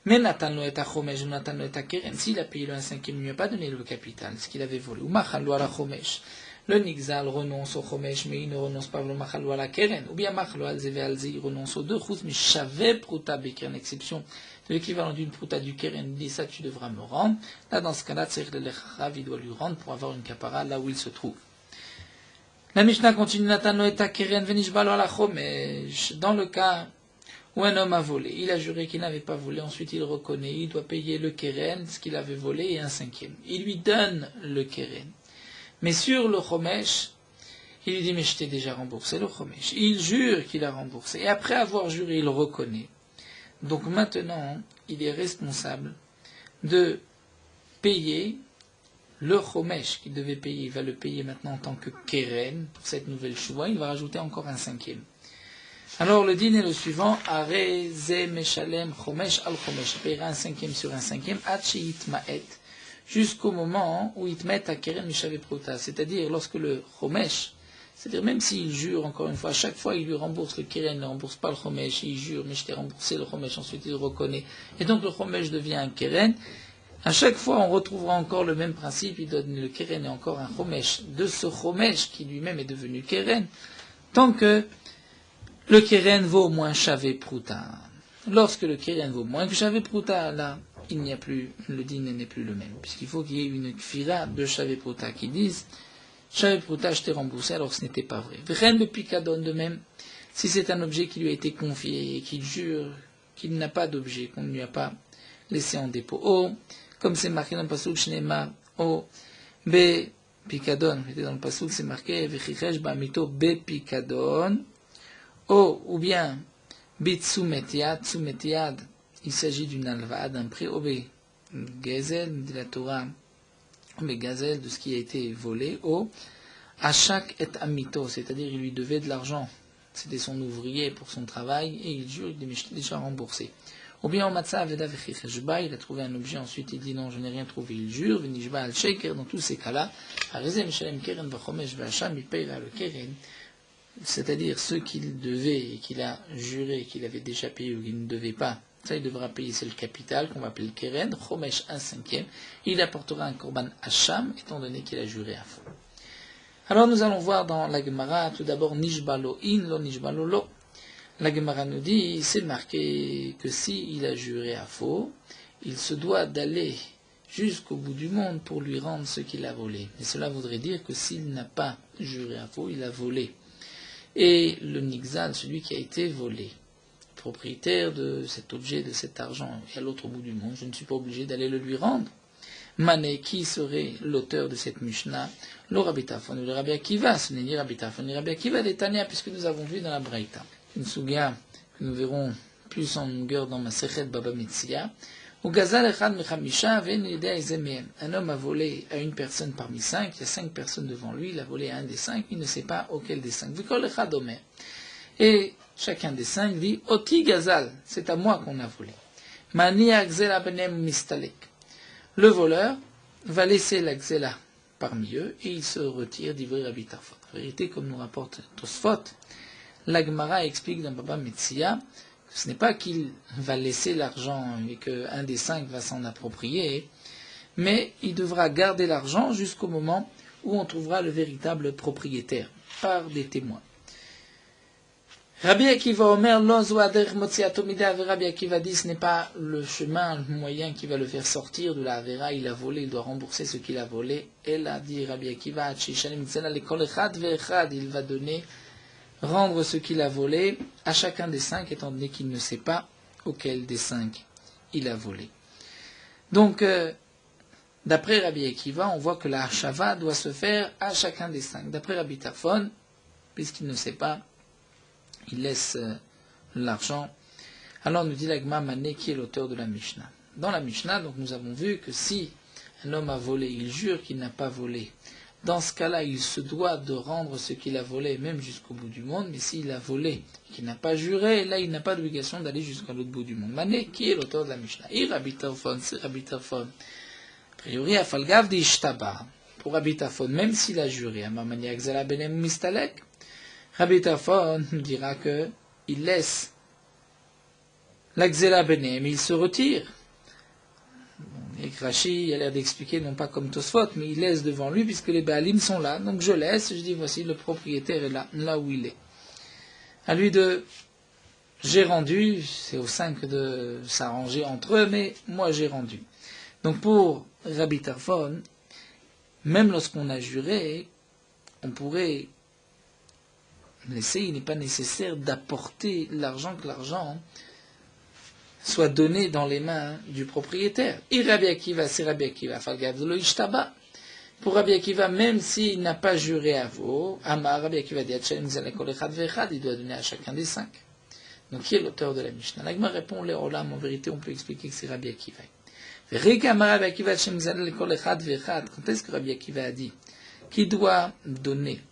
Mais Nathan lo et a chomesh, ou Nathan lo et a keren, s'il a payé le 1/5, il ne lui a pas donné le capital, ce qu'il avait volé. Ou machal lo ala chomesh. Le nixal renonce au chomesh, mais il ne renonce pas au machal ou à la keren. Ou bien machal ou alze ve'alze, il renonce aux deux chous, mais chaveh pruta bekeren, exception de l'équivalent d'une pruta du keren, il dit ça tu devras me rendre. Là, dans ce cas-là, tzarich lelechachav, il doit lui rendre pour avoir une kapara là où il se trouve. La Mishnah continue, Natan lo et a keren venishba lo ala chomesh. Dans le cas où un homme a volé, il a juré qu'il n'avait pas volé, ensuite il reconnaît, il doit payer le keren, ce qu'il avait volé, et 1/5. Il lui donne le keren. Mais sur le chomesh, il lui dit, mais je t'ai déjà remboursé le chomesh. Il jure qu'il a remboursé. Et après avoir juré, il reconnaît. Donc maintenant, il est responsable de payer le chomesh qu'il devait payer. Il va le payer maintenant en tant que keren pour cette nouvelle choua. Il va rajouter encore 1/5. Alors le din est le suivant, Areze meshalem chomesh al chomesh. Il paiera 1/5 sur 1/5, ad she'it ma'et. Jusqu'au moment où ils te mettent à keren mishavé pruta, c'est-à-dire lorsque le chomesh, c'est-à-dire même s'il jure encore une fois, à chaque fois il lui rembourse le keren, il ne rembourse pas le chomesh, il jure, mais je t'ai remboursé le chomesh, ensuite il reconnaît, et donc le chomesh devient un keren, à chaque fois on retrouvera encore le même principe, il donne le keren et encore un chomesh, de ce chomesh qui lui-même est devenu keren, tant que le keren vaut moins shavé pruta. Lorsque le keren vaut moins que shavé pruta, là, il n'y a plus, le din n'est plus le même, puisqu'il faut qu'il y ait une kfira de Shavé Pruta qui dise Shavé Pruta, je t'ai remboursé, alors ce n'était pas vrai. Rien de Picadon de même, si c'est un objet qui lui a été confié et qu'il jure qu'il n'a pas d'objet, qu'on ne lui a pas laissé en dépôt. Oh, comme c'est marqué dans le Passouk Shnema, oh, B Picadon, dans le Passouk c'est marqué Vechichesh Bamito B Picadon, oh, ou bien Bitsumetiad, Tsumetiad. Il s'agit d'une alva, d'un prix obé gazel de la Torah, obé gazel de ce qui a été volé, au achak et amito, c'est-à-dire il lui devait de l'argent, c'était son ouvrier pour son travail, et il jure, il dit mais je t'ai déjà remboursé. Ou bien au matzah aveda vechecheshba, il a trouvé un objet, ensuite il dit non je n'ai rien trouvé, il jure, venishba al sheker, dans tous ces cas-là, arizem shalem keren vachomesh vacham, il paye vers le keren, c'est-à-dire ceux qu'il devait et qu'il a juré qu'il avait déjà payé ou qu'il ne devait pas. Ça, il devra payer, c'est le capital, qu'on va appeler le keren, chomesh 1/5. Il apportera un korban hacham, étant donné qu'il a juré à faux. Alors nous allons voir dans la Gemara, tout d'abord, nishbalo in, lo nishbalo lo. La Gemara nous dit, c'est marqué que s'il a juré à faux, il se doit d'aller jusqu'au bout du monde pour lui rendre ce qu'il a volé. Et cela voudrait dire que s'il n'a pas juré à faux, il a volé. Et le nixal, celui qui a été volé, propriétaire de cet objet, de cet argent, et à l'autre bout du monde, je ne suis pas obligé d'aller le lui rendre. Mané, qui serait l'auteur de cette Mishnah? Le Rabbi Tarfon ou le Rabbi Akiva, ce n'est ni Rabbi Tarfon ni Rabbi Akiva des Tania, puisque nous avons vu dans la Braïta. Une souga que nous verrons plus en longueur dans ma Sechet Baba Metzia. Ou Gazal Echad Mechamisha Ven Yedea Ezemiem. Un homme a volé à une personne parmi 5, il y a 5 personnes devant lui, il a volé à un des 5, il ne sait pas auquel des 5. Vikol Echad Omer. Et chacun des 5 dit Oti Gazal, c'est à moi qu'on a volé. Mani Agzela Benem Mistalek. Le voleur va laisser la Gzela parmi eux et il se retire d'Ivri Rabbi Tarfon. En vérité, comme nous rapporte Tosfot, la Gemara explique dans Baba Metzia que ce n'est pas qu'il va laisser l'argent et qu'un des 5 va s'en approprier, mais il devra garder l'argent jusqu'au moment où on trouvera le véritable propriétaire par des témoins. Rabbi Akiva Omer, Rabbi Akiva dit ce n'est pas le chemin, le moyen qui va le faire sortir de la Avera, il a volé, il doit rembourser ce qu'il a volé. Elle a dit Rabbi Akiva, il va donner, rendre ce qu'il a volé à chacun des 5, étant donné qu'il ne sait pas auquel des 5 il a volé. Donc, d'après Rabbi Akiva, on voit que la hachava doit se faire à chacun des 5. D'après Rabbi Tarfon, puisqu'il ne sait pas, il laisse l'argent. Alors nous dit la Gemara Mané qui est l'auteur de la Mishnah. Dans la Mishnah, donc nous avons vu que si un homme a volé, il jure qu'il n'a pas volé. dans ce cas-là, il se doit de rendre ce qu'il a volé, même jusqu'au bout du monde, mais s'il a volé, qu'il n'a pas juré, là, il n'a pas d'obligation d'aller jusqu'à l'autre bout du monde. Mané, qui est l'auteur de la Mishnah? Rabbi Tarfon, c'est Rabbi Tarfon. A priori, Afalgav di Ishtaba. Pour Rabbi Tarfon, même s'il a juré, Amamani Akzela Benem Mistalek, Rabbi Tarfon nous dira que il laisse l'Akzela Benem, il se retire. Et Rashi a l'air d'expliquer, non pas comme Tosfot, mais il laisse devant lui, puisque les Baalim sont là. Donc je laisse, je dis, voici, le propriétaire est là, là où il est. À lui de, j'ai rendu, c'est aux 5 de s'arranger entre eux, mais moi j'ai rendu. Donc pour Rabbi Tarfon, même lorsqu'on a juré, on pourrait laisser, il n'est pas nécessaire d'apporter l'argent, que l'argent soit donné dans les mains du propriétaire. Et Rabbi Akiva, c'est Rabbi Akiva. Pour Rabbi Akiva, même s'il n'a pas juré à vous, Amar Rabbi Akiva dit, il doit donner à chacun des 5. Donc, qui est l'auteur de la Mishnah? L'Agma répond, les Olam, en vérité, on peut expliquer que c'est Rabbi Akiva. Quand est-ce que Rabbi Akiva a dit qu'il doit donner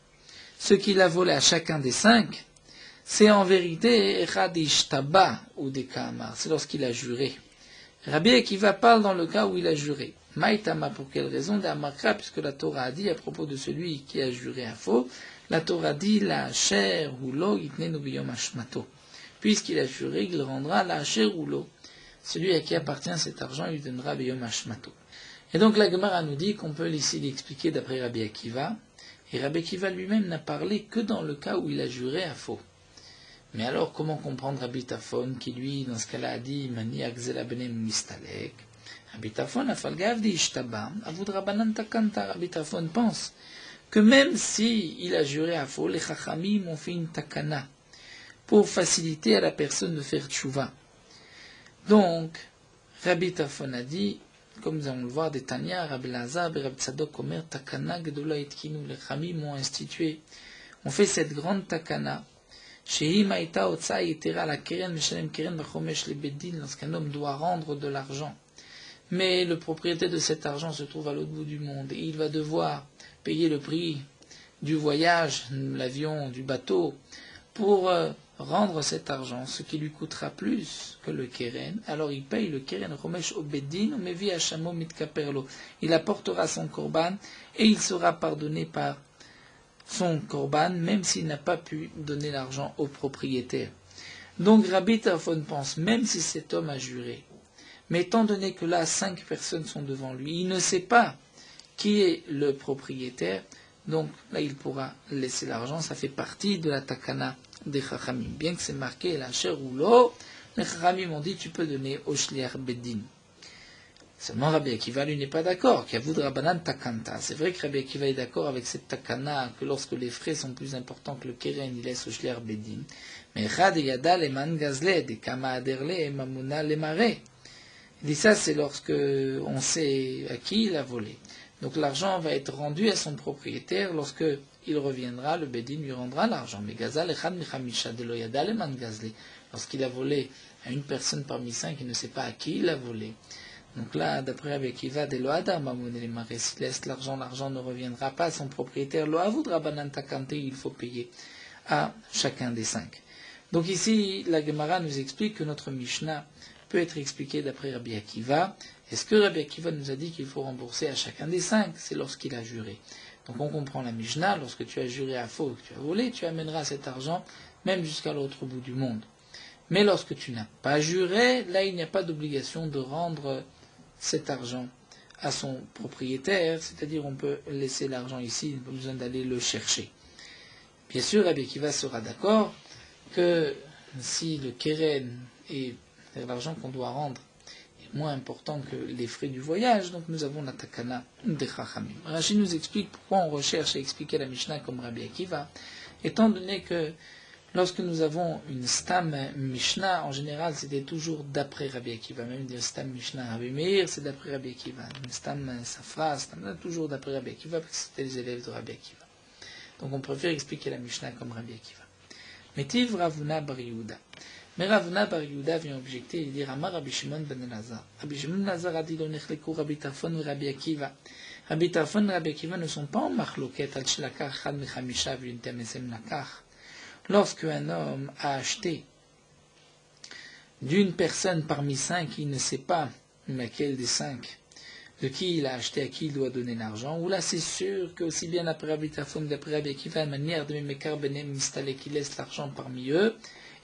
ce qu'il a volé à chacun des 5? C'est en vérité Echad Ishtaba ou des Kamar, c'est lorsqu'il a juré. Rabbi Akiva parle dans le cas où il a juré. Maïtama, pour quelle raison? D'Amakra, puisque la Torah a dit à propos de celui qui a juré à faux, la Torah dit la chair ou l'eau, itnenu biyom hashmato. Puisqu'il a juré, il rendra la chair ou l'eau. Celui à qui appartient cet argent, il donnera biyom hashmato. Et donc la Gemara nous dit qu'on peut ici l'expliquer d'après Rabbi Akiva, et Rabbi Akiva lui-même n'a parlé que dans le cas où il a juré à faux. Mais alors, comment comprendre Rabbi Tarfon, qui lui, dans ce cas-là, a dit Mani Akzela Benem Mistalek? Rabbi Tarfon Afalgav di Ishtaba, Avud Rabbanan Takanta. Rabbi Tarfon pense que même si il a juré à faux, les Chachamim ont fait une takana pour faciliter à la personne de faire tchouva. Donc, Rabbi Tarfon a dit, comme nous allons le voir, des Tanya, Rabbi Lazar, Rabbi Tzadok, Omer, takana Gedola Itkinu, les Chachamim ont institué, ont fait cette grande takana. Lorsqu'un homme doit rendre de l'argent, mais le propriétaire de cet argent se trouve à l'autre bout du monde et il va devoir payer le prix du voyage, l'avion, du bateau, pour rendre cet argent, ce qui lui coûtera plus que le keren, alors il paye le keren romesh au bedin, mevi hashamo mitkaperlo. Il apportera son korban et il sera pardonné par son korban, même s'il n'a pas pu donner l'argent au propriétaire. Donc Rabbi Tarfon pense, même si cet homme a juré, mais étant donné que là 5 personnes sont devant lui, il ne sait pas qui est le propriétaire, donc là il pourra laisser l'argent, ça fait partie de la takana des Chachamim. Bien que c'est marqué la chair ou l'eau, les Chachamim ont dit tu peux donner au shliach bedin. Seulement Rabbi Akiva, lui, n'est pas d'accord. Kavud Rabbanan Takanta. C'est vrai que Rabbi Akiva est d'accord avec cette takana, que lorsque les frais sont plus importants que le keren, il laisse au shliach bedin. Mais Chad yada leman gazle, de kama aderle et mamuna lemare. Il dit ça, c'est lorsque on sait à qui il a volé. Donc l'argent va être rendu à son propriétaire lorsque il reviendra, le bedin lui rendra l'argent. Mais gazal echad michamisha de lo yada leman gazle. Lorsqu'il a volé à une personne parmi 5, il ne sait pas à qui il a volé. Donc là, d'après Rabbi Akiva, de lo'adar mamoun et marais, s'il laisse l'argent ne reviendra pas à son propriétaire. Lo'avud Rabbanan Takante, il faut payer à chacun des 5. Donc ici, la Gemara nous explique que notre Mishnah peut être expliquée d'après Rabbi Akiva. Est-ce que Rabbi Akiva nous a dit qu'il faut rembourser à chacun des 5? C'est lorsqu'il a juré. Donc on comprend la Mishnah, lorsque tu as juré à faux, que tu as volé, tu amèneras cet argent même jusqu'à l'autre bout du monde. Mais lorsque tu n'as pas juré, là il n'y a pas d'obligation de rendre cet argent à son propriétaire, c'est-à-dire on peut laisser l'argent ici, il n'y a pas besoin d'aller le chercher. Bien sûr, Rabbi Akiva sera d'accord que si le keren est l'argent qu'on doit rendre est moins important que les frais du voyage, donc nous avons la takana des Chachamim. Rashi nous explique pourquoi on recherche à expliquer la Mishnah comme Rabbi Akiva, étant donné que lorsque nous avons une Stam Mishnah, en général, c'était toujours d'après Rabbi Akiva. Même dire Stam Mishnah Rabbi Meir, c'est d'après Rabbi Akiva. Une Stam Safra, Stam, toujours d'après Rabbi Akiva, parce que c'était les élèves de Rabbi Akiva. Donc on préfère expliquer la Mishnah comme Rabbi Akiva. Metiv Ravuna Bar Yehuda. Mais Ravuna Bar Yehuda vient objecter et dire Amar Rabbi Shimon ben Elazar. Rabbi Shimon ben Elazar a dit Lo nechleku Rabbi Tarfon et Rabbi Akiva. Rabbi Tarfon et Rabbi Akiva ne sont pas en marloquette al shelakar chad mechamisha v'yuntem esem lakar. Lorsque un homme a acheté d'une personne parmi 5, il ne sait pas laquelle des 5, de qui il a acheté, à qui il doit donner l'argent, ou là c'est sûr que aussi bien après Rabbi Tarfon que d'après Rabbi Akiva, de manière de Memekar Benem Mistalek, qui laisse l'argent parmi eux,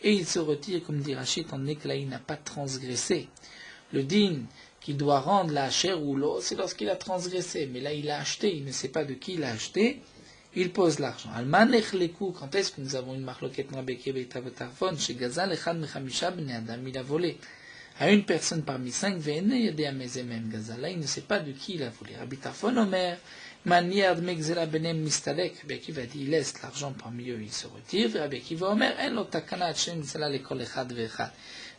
et il se retire, comme dit Rachid, étant donné que là il n'a pas transgressé. Le din qu'il doit rendre la chair ou l'eau, c'est lorsqu'il a transgressé, mais là il a acheté, il ne sait pas de qui il a acheté, il pose l'argent. Almanech leku, quand est-ce que nous avons une marloquette Rabbi Akiva et Rabbi Tarfon, chez Gazal echad mechamisha bnei adam, il a volé à une personne parmi 5, ve'ene yadei amezemem Gazal, là il ne sait pas de qui il a volé. Rabbi Tarfon omer, manière de megzela benem mistalek, Rabbi Akiva dit, il laisse l'argent parmi eux, il se retire, Rabbi Akiva omer, en lo takana Hashem zela lekol echad ve'echad.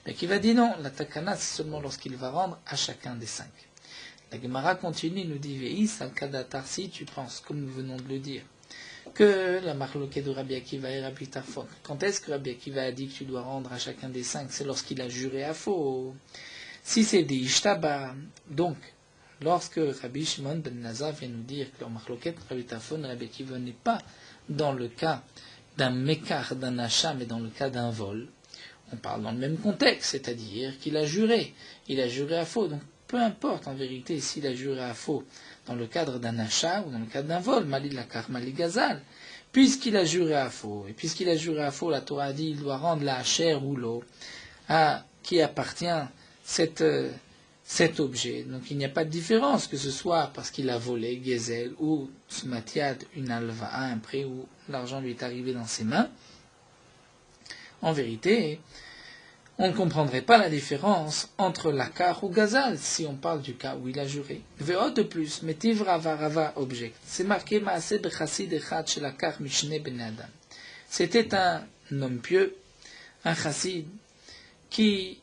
Rabbi Akiva dit non, la takana c'est seulement lorsqu'il va rendre à chacun des 5. La Gemara continue, nous dit, ve'is al kadatar, si tu penses, comme nous venons de le dire, que la marloquette de Rabbi Akiva et Rabbi Tarfon. Quand est-ce que Rabbi Akiva a dit que tu dois rendre à chacun des 5? C'est lorsqu'il a juré à faux. Si c'est des ishtaba, donc, lorsque Rabbi Shimon ben Nazar vient nous dire que leur marloquette Rabbi Tarfon et Rabbi Akiva n'est pas dans le cas d'un mekar, d'un achat, mais dans le cas d'un vol, on parle dans le même contexte, c'est-à-dire qu'il a juré. Il a juré à faux. Donc, peu importe en vérité s'il a juré à faux dans le cadre d'un achat ou dans le cadre d'un vol, Mali Lakar, Mali Gazal, puisqu'il a juré à faux, et puisqu'il a juré à faux, la Torah a dit il doit rendre la chair ou l'eau à qui appartient cet objet. Donc il n'y a pas de différence, que ce soit parce qu'il a volé, Gezel, ou Smatiad, une alva, un prêt où l'argent lui est arrivé dans ses mains. En vérité, on ne comprendrait pas la différence entre lakar ou gazal si on parle du cas où il a juré. Ve'od de plus, metiv rava rava object. C'est marqué maaseh bechassid echad shel lakar mishne ben adam. C'était un homme pieux, un chassid, qui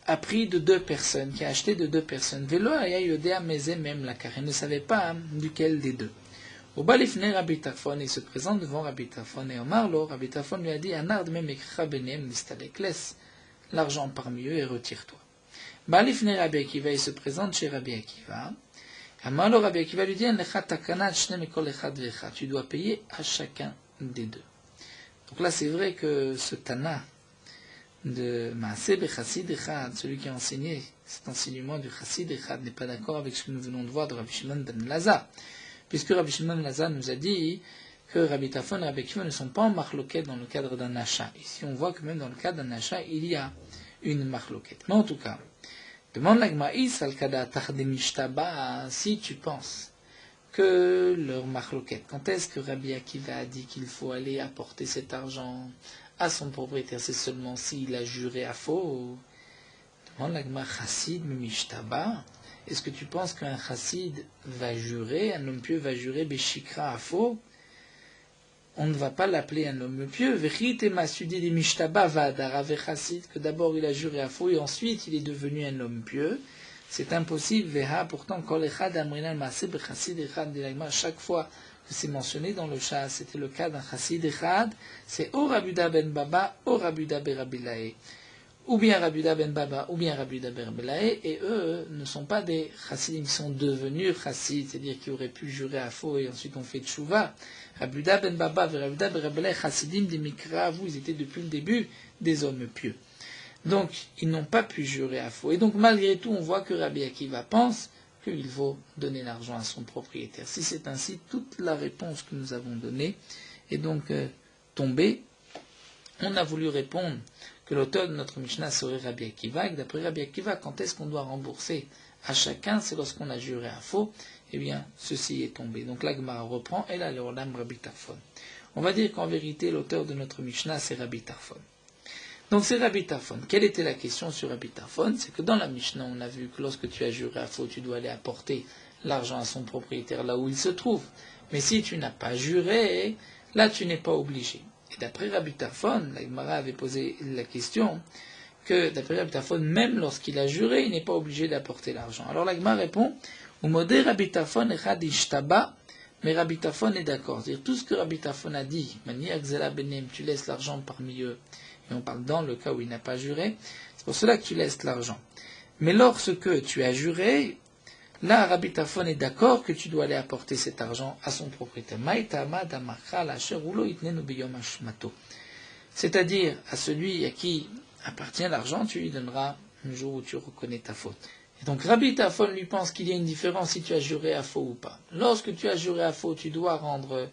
a pris de 2 personnes, qui a acheté de 2 personnes. Velo aya yodea meze même lakar. Il ne savait pas duquel des 2. Au balifne Rabbi Tarfon, il se présente devant Rabbi Tarfon et Omar lo, Rabbi Tarfon lui a dit anard mem ekra benem mistalek, laisse l'argent parmi eux et retire-toi. Balifne Rabbi Akiva, il se présente chez Rabbi Akiva. Amalo Rabbi Akiva lui dit, tu dois payer à chacun des 2. Donc là, c'est vrai que ce Tana de Maaseh Bechassid Echad, celui qui a enseigné cet enseignement du Chassid Echad, n'est pas d'accord avec ce que nous venons de voir de Rabbi Shimon ben Lazar, puisque Rabbi Shimon ben Lazar nous a dit que Rabbi Tarfon et Rabbi Akiva ne sont pas en marloquette dans le cadre d'un achat. Ici, on voit que même dans le cadre d'un achat, il y a une marloquette. Mais en tout cas, demande l'agmaïs al-kada tachdemishtaba, si tu penses que leur marloquette, quand est-ce que Rabbi Akiva a dit qu'il faut aller apporter cet argent à son propriétaire, c'est seulement s'il a juré à faux? Demande l'agma chassid mishtaba. Est-ce que tu penses qu'un chassid va jurer, un homme pieux va jurer beshikra à faux? On ne va pas l'appeler un homme pieux. Que d'abord il a juré à faux et ensuite il est devenu un homme pieux. C'est impossible. Pourtant, chaque fois que c'est mentionné dans le chat, c'était le cas d'un chassid echad, c'est ou Rabuda ben Baba ou Rabuda ben Rabilae. Ou bien Rabuda ben Baba, ou bien Rabuda ben Rabilae, et eux ne sont pas des chassidim qui sont devenus chassids, c'est-à-dire qui auraient pu jurer à faux et ensuite on fait tchouva. Rabuda ben Baba et Rabuda ben Rabilae, chassidim des mikra, vous, ils étaient depuis le début des hommes pieux. Donc, ils n'ont pas pu jurer à faux. Et donc, malgré tout, on voit que Rabbi Akiva pense qu'il faut donner l'argent à son propriétaire. Si c'est ainsi, toute la réponse que nous avons donnée est donc tombée. On a voulu répondre que l'auteur de notre Mishnah serait Rabbi Akiva, et d'après Rabbi Akiva, quand est-ce qu'on doit rembourser à chacun? C'est lorsqu'on a juré à faux. Eh bien, ceci est tombé. Donc la Gemara reprend, et là, le Olam Rabbi Tarfon. On va dire qu'en vérité, l'auteur de notre Mishnah, c'est Rabbi Tarfon. Donc c'est Rabbi Tarfon. Quelle était la question sur Rabbi Tarfon? C'est que dans la Mishnah, on a vu que lorsque tu as juré à faux, tu dois aller apporter l'argent à son propriétaire là où il se trouve. Mais si tu n'as pas juré, là tu n'es pas obligé. Et d'après Rabbi Tarfon, la Gemara avait posé la question que d'après Rabbi Tarfon, même lorsqu'il a juré, il n'est pas obligé d'apporter l'argent. Alors la Gemara répond, Umodé Rabbi Tarfon echad ishtaba, mais Rabbi Tarfon est d'accord. C'est-à-dire tout ce que Rabbi Tarfon a dit, manière Xela Benem, tu laisses l'argent parmi eux, et on parle dans le cas où il n'a pas juré, c'est pour cela que tu laisses l'argent. Mais lorsque tu as juré, Là, Rabbi Tarfon est d'accord que tu dois aller apporter cet argent à son propriétaire. C'est-à-dire, à celui à qui appartient l'argent, tu lui donneras un jour où tu reconnais ta faute. Et donc Rabbi Tarfon lui pense qu'il y a une différence si tu as juré à faux ou pas. Lorsque tu as juré à faux, tu dois rendre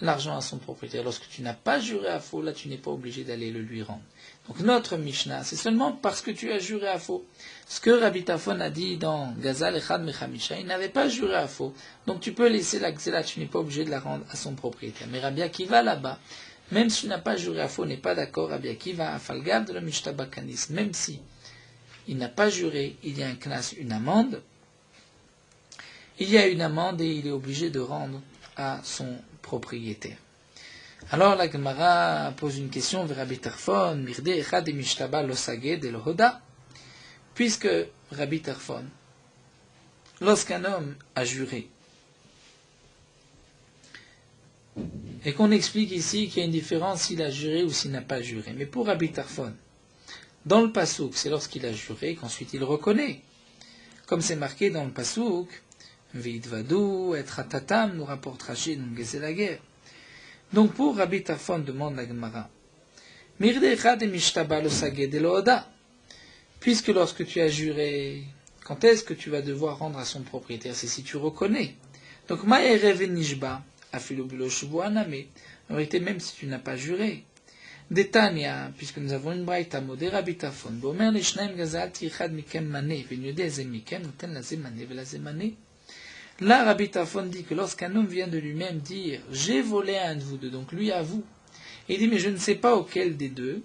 l'argent à son propriétaire. Lorsque tu n'as pas juré à faux, là tu n'es pas obligé d'aller le lui rendre. Donc notre Mishnah, c'est seulement parce que tu as juré à faux. Ce que Rabbi Tarfon a dit dans Gazal Echad Mechamisha, il n'avait pas juré à faux. Donc tu peux laisser la xéla, tu n'es pas obligé de la rendre à son propriétaire. Mais Rabbi Akiva là-bas, même si tu n'as pas juré à faux, n'est pas d'accord. Rabbi Akiva a falgav de la Mishtaba-Kanis, même si il n'a pas juré, il y a un knas, une amende. Il y a une amende et il est obligé de rendre à son propriétaire. Alors la Gemara pose une question vers Rabbi Tarfon, Mirde Echad et Mishtaba lo Saged et lo Hoda. Puisque Rabbi Tarfon, lorsqu'un homme a juré, et qu'on explique ici qu'il y a une différence s'il a juré ou s'il n'a pas juré. Mais pour Rabbi Tarfon, dans le Passouk, c'est lorsqu'il a juré qu'ensuite il reconnaît. Comme c'est marqué dans le Passouk, V'idvadou et Ratatam, nous rapporte Rachid, nous c'est la guerre. Donc pour Rabbi Tarfon, demande la Gemara, Mirde Echad et Mishtaba lo Saged et lo Hoda. Puisque lorsque tu as juré, quand est-ce que tu vas devoir rendre à son propriétaire? C'est si tu reconnais. Donc, Ma'erev nishba, afilobulo shubuaname. En réalité, même si tu n'as pas juré. Detania, puisque nous avons une braïta modé Rabbi Tarfon. Bomer lishnaim gazalti echad mikem mane, venyode eze mikem, noten la zemane vela zemane. Là, Rabbi Tarfon dit que lorsqu'un homme vient de lui-même dire, j'ai volé à un de vous deux, donc lui à vous, et il dit, mais je ne sais pas auquel des deux,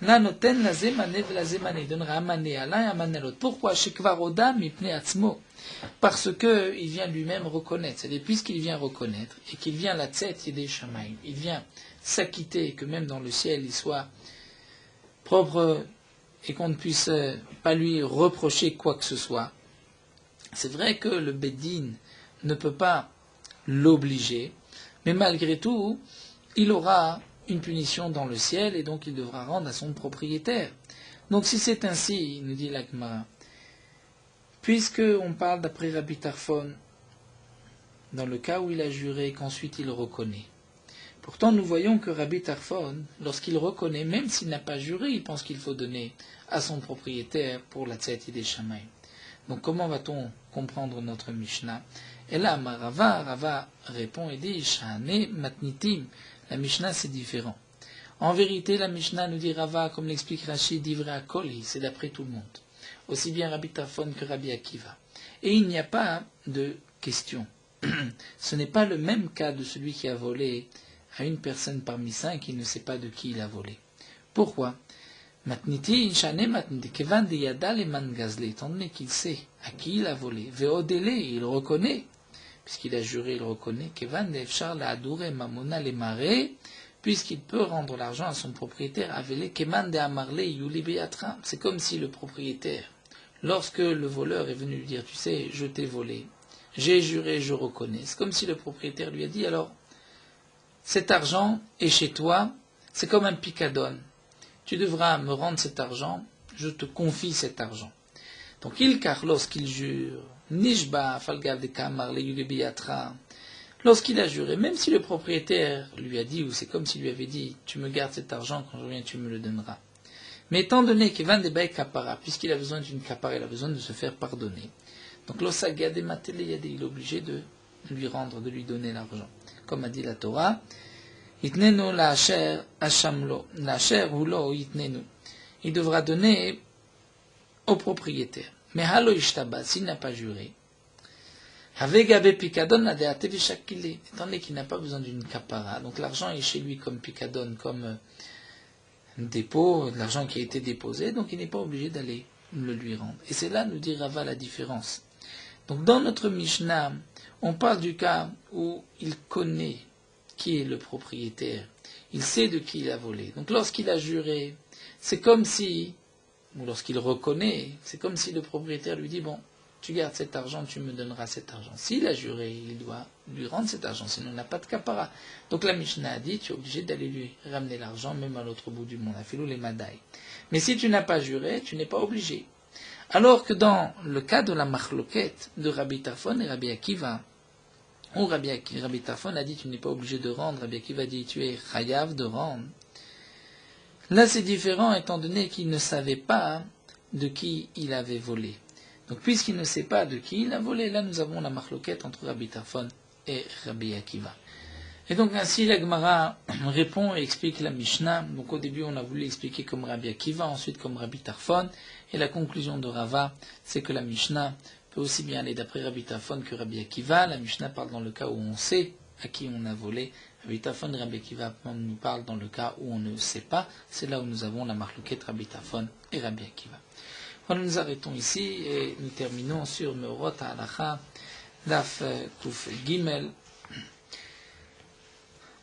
là, noten la zemane vela zemane, il donnera un mané à l'un et un mané à l'autre. Pourquoi? Shekvaroda mipne atzmo. Parce que il vient lui-même reconnaître. C'est-à-dire, puisqu'il vient reconnaître, et qu'il vient la tête yedei shamayim, il vient s'acquitter, que même dans le ciel, il soit propre, et qu'on ne puisse pas lui reprocher quoi que ce soit. C'est vrai que le Beddin ne peut pas l'obliger, mais malgré tout, il aura une punition dans le ciel, et donc il devra rendre à son propriétaire. Donc si c'est ainsi, nous dit l'Agmara, puisque on parle d'après Rabbi Tarfon, dans le cas où il a juré qu'ensuite il reconnaît. Pourtant, nous voyons que Rabbi Tarfon, lorsqu'il reconnaît, même s'il n'a pas juré, il pense qu'il faut donner à son propriétaire pour la tzeti des Shamaïm. Donc comment va-t-on comprendre notre Mishnah? Et là, Rava répond et dit, Shane matnitim. La Mishnah, c'est différent. En vérité, la Mishnah nous dit Rava, comme l'explique Rachid, d'Ivra Koli, c'est d'après tout le monde. Aussi bien Rabbi Tarfon que Rabbi Akiva. Et il n'y a pas de question. Ce n'est pas le même cas de celui qui a volé à une personne parmi cinq qui ne sait pas de qui il a volé. Pourquoi? Matniti, Shane matniti, kevan de yada le man gazle, étant donné qu'il sait à qui il a volé. Veodele, il reconnaît, puisqu'il a juré, il reconnaît. Kevan de efshar la adure mamona le mare, puisqu'il peut rendre l'argent à son propriétaire. Avele keman de amarle yuli beatra. C'est comme si le propriétaire, lorsque le voleur est venu lui dire, tu sais, je t'ai volé, j'ai juré, je reconnais. C'est comme si le propriétaire lui a dit, alors, cet argent est chez toi, c'est comme un picadone. Tu devras me rendre cet argent, je te confie cet argent. Donc, lorsqu'il jure, Nishba, Falgav de Kamar, lorsqu'il a juré, même si le propriétaire lui a dit, ou c'est comme s'il lui avait dit, tu me gardes cet argent, quand je reviens, tu me le donneras. Mais étant donné qu'il va des kapara, puisqu'il a besoin d'une kapara, il a besoin de se faire pardonner. Donc, l'osagade matele, il est obligé de lui rendre, de lui donner l'argent. Comme a dit la Torah, Itnenu la asher ashamlo, la asher hulo itnenu. Il devra donner au propriétaire. Mais halo ishtaba, s'il n'a pas juré, avegabe pikadon la deate vishakile, étant donné qu'il n'a pas besoin d'une kapara, donc l'argent est chez lui comme pikadon, comme dépôt, l'argent qui a été déposé, donc il n'est pas obligé d'aller le lui rendre. Et c'est là, nous dit Rava, la différence. Donc dans notre Mishnah, on parle du cas où il connaît qui est le propriétaire, il sait de qui il a volé. Donc lorsqu'il a juré, c'est comme si, ou lorsqu'il reconnaît, c'est comme si le propriétaire lui dit, bon, tu gardes cet argent, tu me donneras cet argent. S'il a juré, il doit lui rendre cet argent, sinon il n'a pas de kapara. Donc la Mishnah a dit, tu es obligé d'aller lui ramener l'argent, même à l'autre bout du monde, à Filou les Madaï. Mais si tu n'as pas juré, tu n'es pas obligé. Alors que dans le cas de la machloket de Rabbi Tarfon et Rabbi Akiva, où Rabbi Tarfon a dit tu n'es pas obligé de rendre, Rabbi Akiva a dit tu es chayav de rendre. Là c'est différent étant donné qu'il ne savait pas de qui il avait volé. Donc puisqu'il ne sait pas de qui il a volé, là nous avons la machloket entre Rabbi Tarfon et Rabbi Akiva. Et donc ainsi la Gemara répond et explique la Mishnah. Donc au début on a voulu expliquer comme Rabbi Akiva, ensuite comme Rabbi Tarfon. Et la conclusion de Rava, c'est que la Mishnah peut aussi bien aller d'après Rabbi Tarfon que Rabbi Akiva. La Mishnah parle dans le cas où on sait à qui on a volé. Rabbi Tarfon et Rabbi Akiva nous parlent dans le cas où on ne sait pas. C'est là où nous avons la marloquette Rabbi Tarfon et Rabbi Akiva. Voilà, nous arrêtons ici et nous terminons sur Meorot HaHalacha, Daf Kuf Gimel,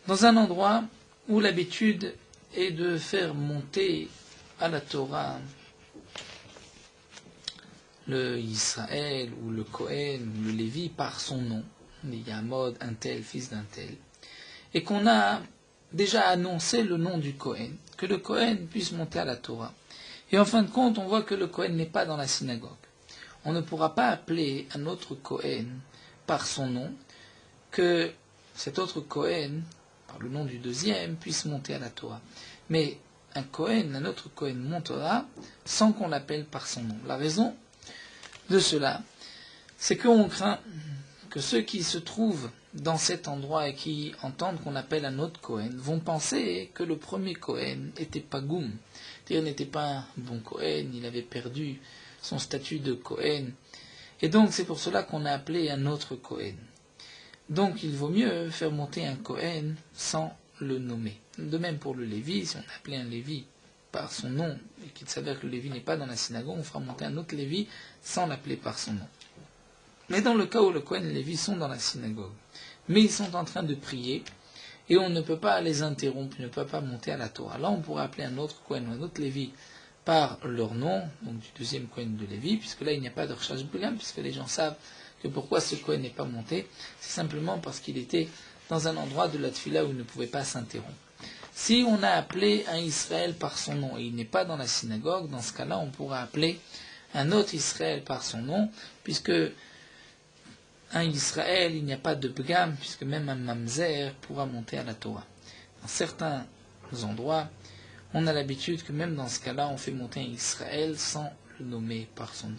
dans un endroit où l'habitude est de faire monter à la Torah le Israël ou le Kohen ou le Lévi par son nom. Il y a un mode, un tel, fils d'un tel. Et qu'on a déjà annoncé le nom du Kohen, que le Kohen puisse monter à la Torah. Et en fin de compte, on voit que le Kohen n'est pas dans la synagogue. On ne pourra pas appeler un autre Kohen par son nom, que cet autre Kohen, par le nom du deuxième, puisse monter à la Torah. Mais un autre Kohen montera sans qu'on l'appelle par son nom. La raison de cela, c'est qu'on craint que ceux qui se trouvent dans cet endroit et qui entendent qu'on appelle un autre Kohen vont penser que le premier Kohen était Pagoum, c'est-à-dire n'était pas un bon Kohen, il avait perdu son statut de Kohen, et donc c'est pour cela qu'on a appelé un autre Kohen. Donc il vaut mieux faire monter un Kohen sans le nommer. De même pour le Lévi, si on appelait un Lévi par son nom, et qu'il s'avère que le Lévi n'est pas dans la synagogue, on fera monter un autre Lévi sans l'appeler par son nom. Mais dans le cas où le Kohen et le Lévi sont dans la synagogue, mais ils sont en train de prier, et on ne peut pas les interrompre, on ne peut pas monter à la Torah. Là, on pourrait appeler un autre Kohen ou un autre Lévi par leur nom, donc du deuxième Kohen de Lévi, puisque là, il n'y a pas de recherche boulam, puisque les gens savent que pourquoi ce Kohen n'est pas monté, c'est simplement parce qu'il était dans un endroit de la Tfila où il ne pouvait pas s'interrompre. Si on a appelé un Israël par son nom et il n'est pas dans la synagogue, dans ce cas-là, on pourra appeler un autre Israël par son nom, puisque un Israël, il n'y a pas de Bgam, puisque même un Mamzer pourra monter à la Torah. Dans certains endroits, on a l'habitude que même dans ce cas-là, on fait monter un Israël sans le nommer par son nom.